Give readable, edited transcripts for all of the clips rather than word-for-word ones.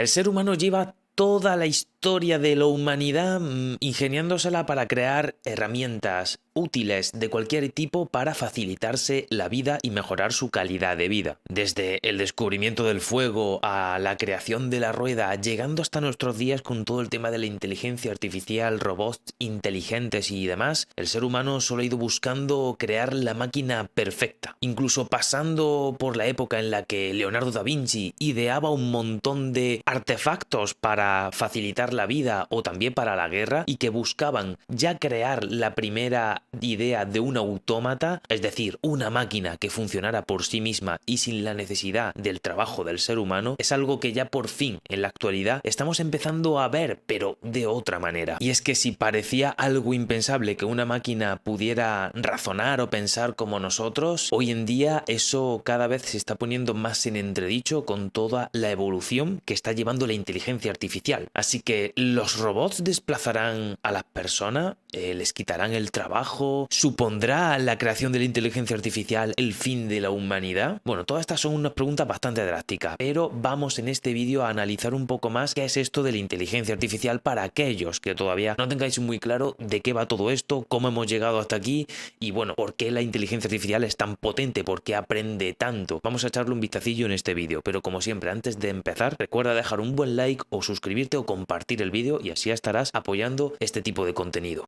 El ser humano lleva toda la historia de la humanidad ingeniándosela para crear herramientas útiles de cualquier tipo para facilitarse la vida y mejorar su calidad de vida. Desde el descubrimiento del fuego a la creación de la rueda, llegando hasta nuestros días con todo el tema de la inteligencia artificial, robots inteligentes y demás, el ser humano solo ha ido buscando crear la máquina perfecta. Incluso pasando por la época en la que Leonardo da Vinci ideaba un montón de artefactos para facilitar la vida o también para la guerra y que buscaban ya crear la primera idea de un autómata, es decir, una máquina que funcionara por sí misma y sin la necesidad del trabajo del ser humano, es algo que ya por fin en la actualidad estamos empezando a ver, pero de otra manera. Y es que si parecía algo impensable que una máquina pudiera razonar o pensar como nosotros, hoy en día eso cada vez se está poniendo más en entredicho con toda la evolución que está llevando la inteligencia artificial. Así que los robots desplazarán a las personas, les quitarán el trabajo, ¿supondrá la creación de la inteligencia artificial el fin de la humanidad? Bueno, todas estas son unas preguntas bastante drásticas, pero vamos en este vídeo a analizar un poco más qué es esto de la inteligencia artificial para aquellos que todavía no tengáis muy claro de qué va todo esto, cómo hemos llegado hasta aquí y bueno, por qué la inteligencia artificial es tan potente, por qué aprende tanto. Vamos a echarle un vistacillo en este vídeo, pero como siempre, antes de empezar, recuerda dejar un buen like o suscribirte o compartir el vídeo y así estarás apoyando este tipo de contenido.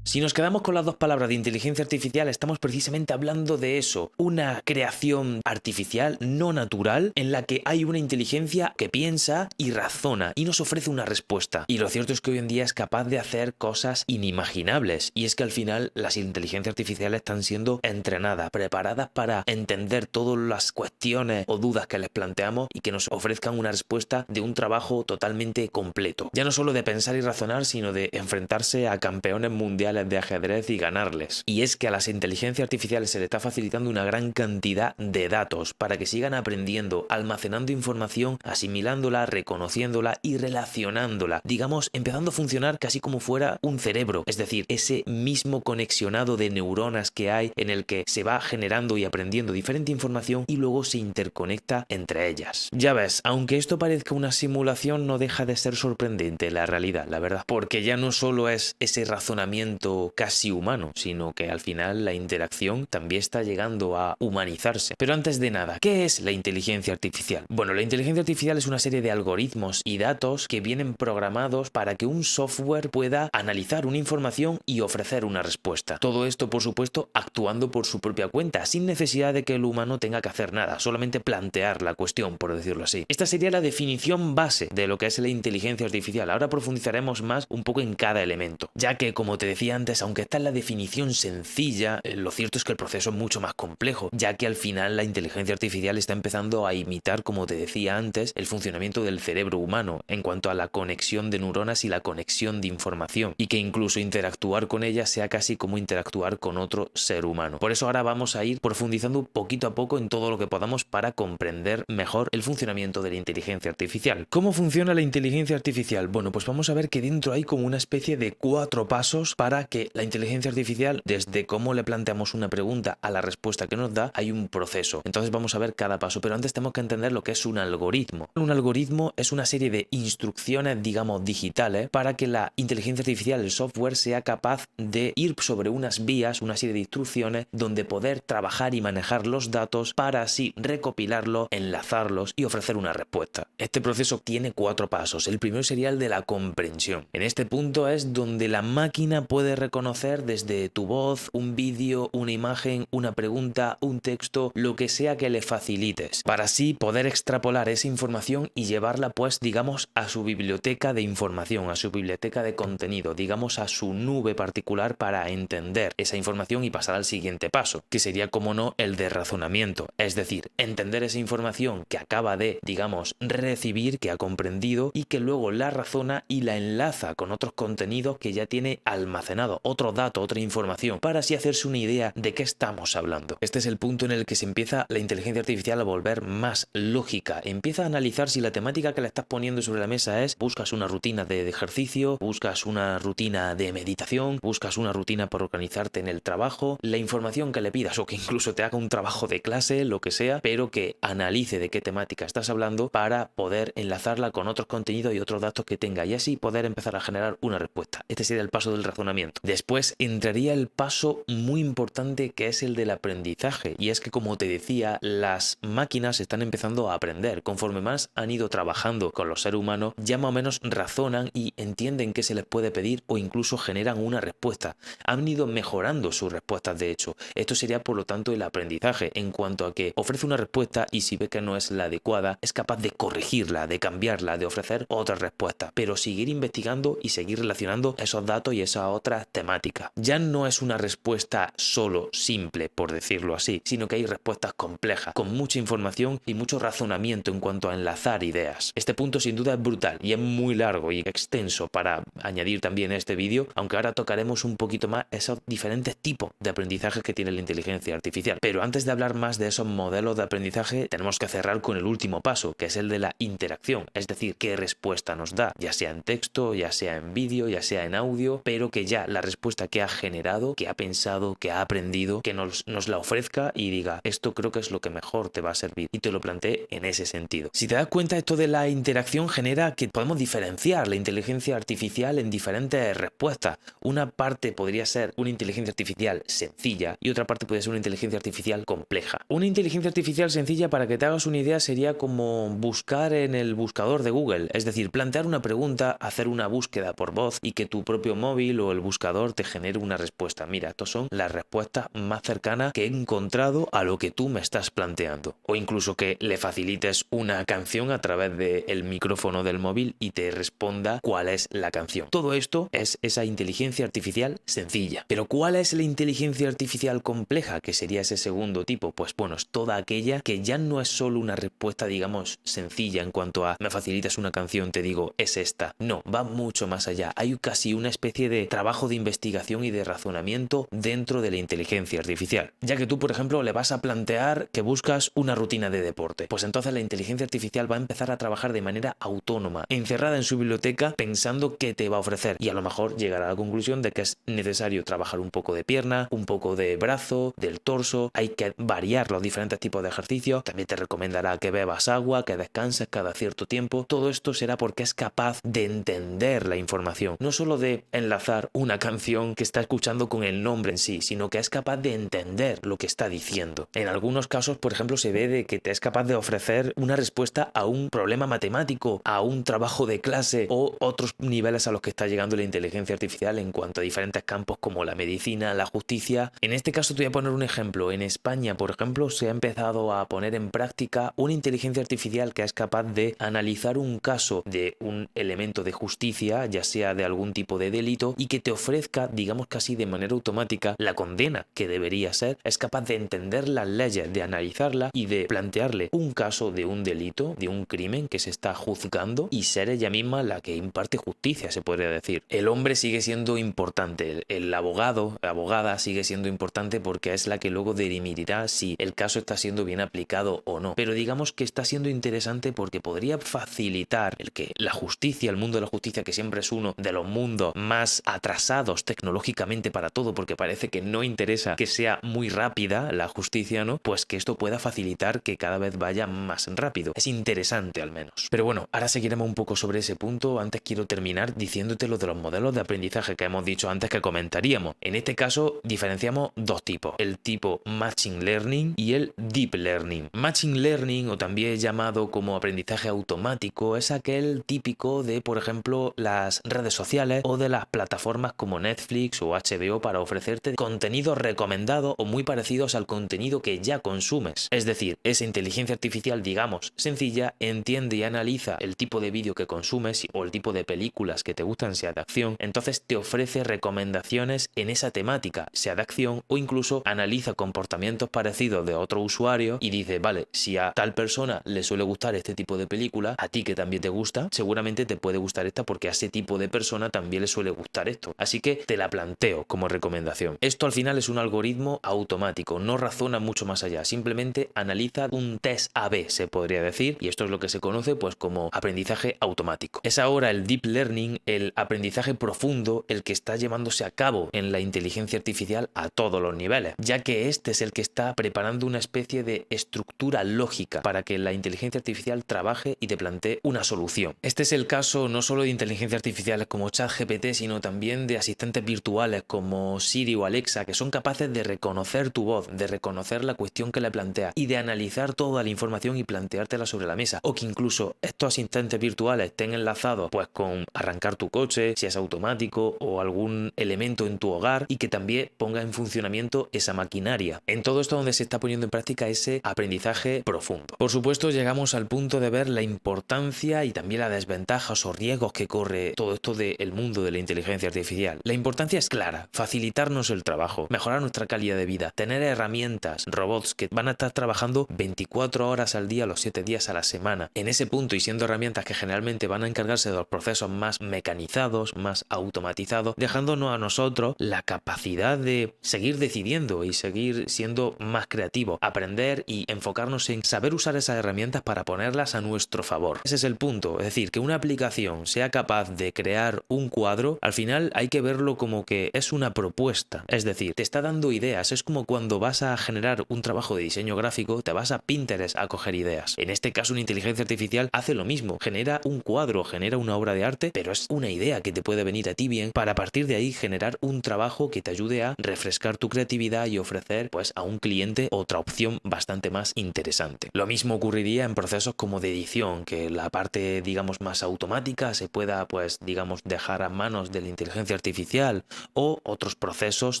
Si nos quedamos con las dos palabras de inteligencia artificial, estamos precisamente hablando de eso, una creación artificial no natural en la que hay una inteligencia que piensa y razona y nos ofrece una respuesta. Y lo cierto es que hoy en día es capaz de hacer cosas inimaginables y es que al final las inteligencias artificiales están siendo entrenadas, preparadas para entender todas las cuestiones o dudas que les planteamos y que nos ofrezcan una respuesta de un trabajo totalmente completo. Ya no solo de pensar y razonar, sino de enfrentarse a campeones mundiales de ajedrez y ganarles. Y es que a las inteligencias artificiales se le está facilitando una gran cantidad de datos para que sigan aprendiendo, almacenando información, asimilándola, reconociéndola y relacionándola. Digamos, empezando a funcionar casi como fuera un cerebro, es decir, ese mismo conexionado de neuronas que hay en el que se va generando y aprendiendo diferente información y luego se interconecta entre ellas. Ya ves, aunque esto parezca una simulación, no deja de ser sorprendente la realidad, la verdad, porque ya no solo es ese razonamiento casi humano, sino que al final la interacción también está llegando a humanizarse. Pero antes de nada, ¿qué es la inteligencia artificial? Bueno, la inteligencia artificial es una serie de algoritmos y datos que vienen programados para que un software pueda analizar una información y ofrecer una respuesta. Todo esto, por supuesto, actuando por su propia cuenta, sin necesidad de que el humano tenga que hacer nada, solamente plantear la cuestión, por decirlo así. Esta sería la definición base de lo que es la inteligencia artificial. Ahora profundizaremos más un poco en cada elemento, ya que, como te decía antes, aunque esta es la definición sencilla, lo cierto es que el proceso es mucho más complejo, ya que al final la inteligencia artificial está empezando a imitar, como te decía antes, el funcionamiento del cerebro humano en cuanto a la conexión de neuronas y la conexión de información, y que incluso interactuar con ella sea casi como interactuar con otro ser humano. Por eso ahora vamos a ir profundizando poquito a poco en todo lo que podamos para comprender mejor el funcionamiento de la inteligencia artificial. ¿Cómo funciona la inteligencia artificial? Bueno, pues vamos a ver que dentro hay como una especie de 4 pasos para que la inteligencia artificial, desde cómo le planteamos una pregunta a la respuesta que nos da, hay un proceso. Entonces vamos a ver cada paso, pero antes tenemos que entender lo que es un algoritmo. Un algoritmo es una serie de instrucciones, digamos, digitales para que la inteligencia artificial, el software, sea capaz de ir sobre unas vías, una serie de instrucciones donde poder trabajar y manejar los datos para así recopilarlos, enlazarlos y ofrecer una respuesta. Este proceso tiene 4 pasos. El primero sería el de la comprensión. En este punto es donde la máquina puede reconocer desde tu voz, un vídeo, una imagen, una pregunta, un texto, lo que sea que le facilites, para así poder extrapolar esa información y llevarla, pues, digamos, a su biblioteca de información, a su biblioteca de contenido, digamos, a su nube particular para entender esa información y pasar al siguiente paso, que sería, como no, el de razonamiento, es decir, entender esa información que acaba de, digamos, recibir, que ha comprendido y que luego la razona y la enlaza con otros contenidos que ya tiene almacenados almacenados, otros datos, otra información, para así hacerse una idea de qué estamos hablando. Este es el punto en el que se empieza la inteligencia artificial a volver más lógica. Empieza a analizar si la temática que le estás poniendo sobre la mesa es: buscas una rutina de ejercicio, buscas una rutina de meditación, buscas una rutina para organizarte en el trabajo, la información que le pidas, o que incluso te haga un trabajo de clase, lo que sea, pero que analice de qué temática estás hablando para poder enlazarla con otros contenidos y otros datos que tenga, y así poder empezar a generar una respuesta. Este sería el paso del razonamiento. Después entraría el paso muy importante, que es el del aprendizaje, y es que, como te decía, las máquinas están empezando a aprender. Conforme más han ido trabajando con los seres humanos, ya más o menos razonan y entienden qué se les puede pedir, o incluso generan una respuesta. Han ido mejorando sus respuestas, de hecho. Esto sería, por lo tanto, el aprendizaje, en cuanto a que ofrece una respuesta y si ve que no es la adecuada, es capaz de corregirla, de cambiarla, de ofrecer otra respuesta, pero seguir investigando y seguir relacionando esos datos y esas otras temáticas. Ya no es una respuesta solo simple, por decirlo así, sino que hay respuestas complejas, con mucha información y mucho razonamiento en cuanto a enlazar ideas. Este punto sin duda es brutal y es muy largo y extenso para añadir también en este vídeo, aunque ahora tocaremos un poquito más esos diferentes tipos de aprendizajes que tiene la inteligencia artificial. Pero antes de hablar más de esos modelos de aprendizaje, tenemos que cerrar con el último paso, que es el de la interacción, es decir, qué respuesta nos da, ya sea en texto, ya sea en vídeo, ya sea en audio, pero que ya la respuesta que ha generado, que ha pensado, que ha aprendido, que nos la ofrezca y diga: esto creo que es lo que mejor te va a servir, y te lo plantee en ese sentido. Si te das cuenta, esto de la interacción genera que podemos diferenciar la inteligencia artificial en diferentes respuestas. Una parte podría ser una inteligencia artificial sencilla y otra parte podría ser una inteligencia artificial compleja. Una inteligencia artificial sencilla, para que te hagas una idea, sería como buscar en el buscador de Google, es decir, plantear una pregunta, hacer una búsqueda por voz y que tu propio móvil o el buscador te genere una respuesta. Mira, estas son las respuestas más cercanas que he encontrado a lo que tú me estás planteando. O incluso que le facilites una canción a través del micrófono del móvil y te responda cuál es la canción. Todo esto es esa inteligencia artificial sencilla. Pero ¿cuál es la inteligencia artificial compleja, que sería ese segundo tipo? Pues bueno, es toda aquella que ya no es solo una respuesta, digamos, sencilla en cuanto a: me facilitas una canción, te digo es esta. No, va mucho más allá. Hay casi una especie de trabajo de investigación y de razonamiento dentro de la inteligencia artificial. Ya que tú, por ejemplo, le vas a plantear que buscas una rutina de deporte, pues entonces la inteligencia artificial va a empezar a trabajar de manera autónoma, encerrada en su biblioteca, pensando qué te va a ofrecer, y a lo mejor llegará a la conclusión de que es necesario trabajar un poco de pierna, un poco de brazo, del torso. Hay que variar los diferentes tipos de ejercicios. También te recomendará que bebas agua, que descanses cada cierto tiempo. Todo esto será porque es capaz de entender la información, no solo de enlazar una canción que está escuchando con el nombre en sí, sino que es capaz de entender lo que está diciendo. En algunos casos, por ejemplo, se ve de que te es capaz de ofrecer una respuesta a un problema matemático, a un trabajo de clase, o otros niveles a los que está llegando la inteligencia artificial en cuanto a diferentes campos como la medicina, la justicia. En este caso te voy a poner un ejemplo. En España, por ejemplo, se ha empezado a poner en práctica una inteligencia artificial que es capaz de analizar un caso de un elemento de justicia, ya sea de algún tipo de delito, y que te ofrezca, digamos casi de manera automática, la condena que debería ser. Es capaz de entender las leyes, de analizarla y de plantearle un caso de un delito, de un crimen que se está juzgando, y ser ella misma la que imparte justicia, se podría decir. El hombre sigue siendo importante, el abogado, la abogada sigue siendo importante, porque es la que luego dirimirá si el caso está siendo bien aplicado o no. Pero digamos que está siendo interesante porque podría facilitar el que la justicia, el mundo de la justicia, que siempre es uno de los mundos más atrasados tecnológicamente para todo, porque parece que no interesa que sea muy rápida la justicia, ¿no? Pues que esto pueda facilitar que cada vez vaya más rápido. Es interesante, al menos. Pero bueno, ahora seguiremos un poco sobre ese punto. Antes quiero terminar diciéndote lo de los modelos de aprendizaje que hemos dicho antes que comentaríamos. En este caso diferenciamos dos tipos: el tipo Machine Learning y el Deep Learning. Machine Learning, o también llamado como aprendizaje automático, es aquel típico de, por ejemplo, las redes sociales o de las plataformas como Netflix o HBO, para ofrecerte contenidos recomendados o muy parecidos al contenido que ya consumes. Es decir, esa inteligencia artificial, digamos, sencilla, entiende y analiza el tipo de vídeo que consumes o el tipo de películas que te gustan, sea de acción. Entonces te ofrece recomendaciones en esa temática, sea de acción, o incluso analiza comportamientos parecidos de otro usuario y dice: vale, si a tal persona le suele gustar este tipo de película, a ti que también te gusta, seguramente te puede gustar esta, porque a ese tipo de persona también le suele gustar esto. Así que te la planteo como recomendación. Esto al final es un algoritmo automático, no razona mucho más allá, simplemente analiza un test A/B, se podría decir, y esto es lo que se conoce pues como aprendizaje automático. Es ahora el deep learning, el aprendizaje profundo, el que está llevándose a cabo en la inteligencia artificial a todos los niveles, ya que este es el que está preparando una especie de estructura lógica para que la inteligencia artificial trabaje y te plantee una solución. Este es el caso no solo de inteligencias artificiales como ChatGPT, sino también de asistentes virtuales como Siri o Alexa, que son capaces de reconocer tu voz, de reconocer la cuestión que le planteas y de analizar toda la información y planteártela sobre la mesa, o que incluso estos asistentes virtuales estén enlazados pues con arrancar tu coche, si es automático, o algún elemento en tu hogar, y que también ponga en funcionamiento esa maquinaria. En todo esto donde se está poniendo en práctica ese aprendizaje profundo. Por supuesto, llegamos al punto de ver la importancia y también las desventajas o riesgos que corre todo esto del mundo de la inteligencia artificial. La importancia es clara: facilitarnos el trabajo, mejorar nuestra calidad de vida, tener herramientas, robots que van a estar trabajando 24 horas al día, los 7 días a la semana. En ese punto, y siendo herramientas que generalmente van a encargarse de los procesos más mecanizados, más automatizados, dejándonos a nosotros la capacidad de seguir decidiendo y seguir siendo más creativos, aprender y enfocarnos en saber usar esas herramientas para ponerlas a nuestro favor. Ese es el punto, es decir, que una aplicación sea capaz de crear un cuadro, al final hay que verlo como que es una propuesta, es decir, te está dando ideas. Es como cuando vas a generar un trabajo de diseño gráfico, te vas a Pinterest a coger ideas. En este caso, una inteligencia artificial hace lo mismo, genera un cuadro, genera una obra de arte, pero es una idea que te puede venir a ti bien para a partir de ahí generar un trabajo que te ayude a refrescar tu creatividad y ofrecer pues a un cliente otra opción bastante más interesante. Lo mismo ocurriría en procesos como de edición, que la parte digamos más automática se pueda pues digamos dejar a manos de la inteligencia artificial, o otros procesos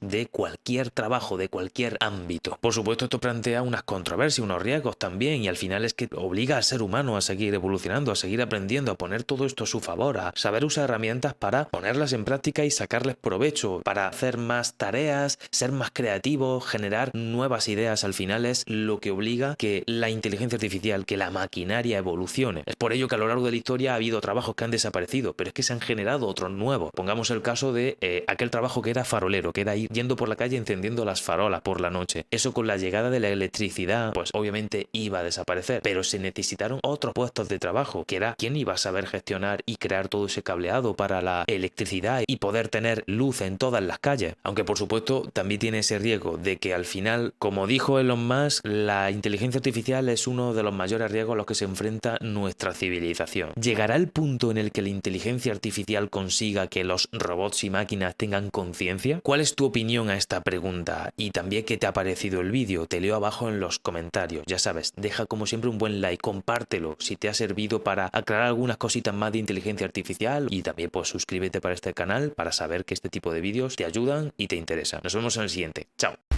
de cualquier trabajo, de cualquier ámbito. Por supuesto, esto plantea unas controversias, unos riesgos también, y al final es que obliga al ser humano a seguir evolucionando, a seguir aprendiendo, a poner todo esto a su favor, a saber usar herramientas para ponerlas en práctica y sacarles provecho, para hacer más tareas, ser más creativos, generar nuevas ideas. Al final es lo que obliga que la inteligencia artificial, que la maquinaria evolucione. Es por ello que a lo largo de la historia ha habido trabajos que han desaparecido, pero es que se han generado otros nuevos. Pongamos el caso de aquel trabajo que era farolero, que era ir yendo por la calle encendiendo las farolas por la noche. Eso con la llegada de la electricidad, pues obviamente iba a desaparecer, pero se necesitaron otros puestos de trabajo, que era quién iba a saber gestionar y crear todo ese cableado para la electricidad y poder tener luz en todas las calles. Aunque por supuesto también tiene ese riesgo de que al final, como dijo Elon Musk, la inteligencia artificial es uno de los mayores riesgos a los que se enfrenta nuestra civilización. ¿Llegará el punto en el que la inteligencia artificial consiga que los robots y máquinas tengan conciencia? ¿Cuál es tu opinión a esta pregunta? Y también, ¿qué te ha parecido el vídeo? Te leo abajo en los comentarios. Ya sabes, deja como siempre un buen like, compártelo si te ha servido para aclarar algunas cositas más de inteligencia artificial, y también pues suscríbete para este canal para saber que este tipo de vídeos te ayudan y te interesan. Nos vemos en el siguiente. Chao.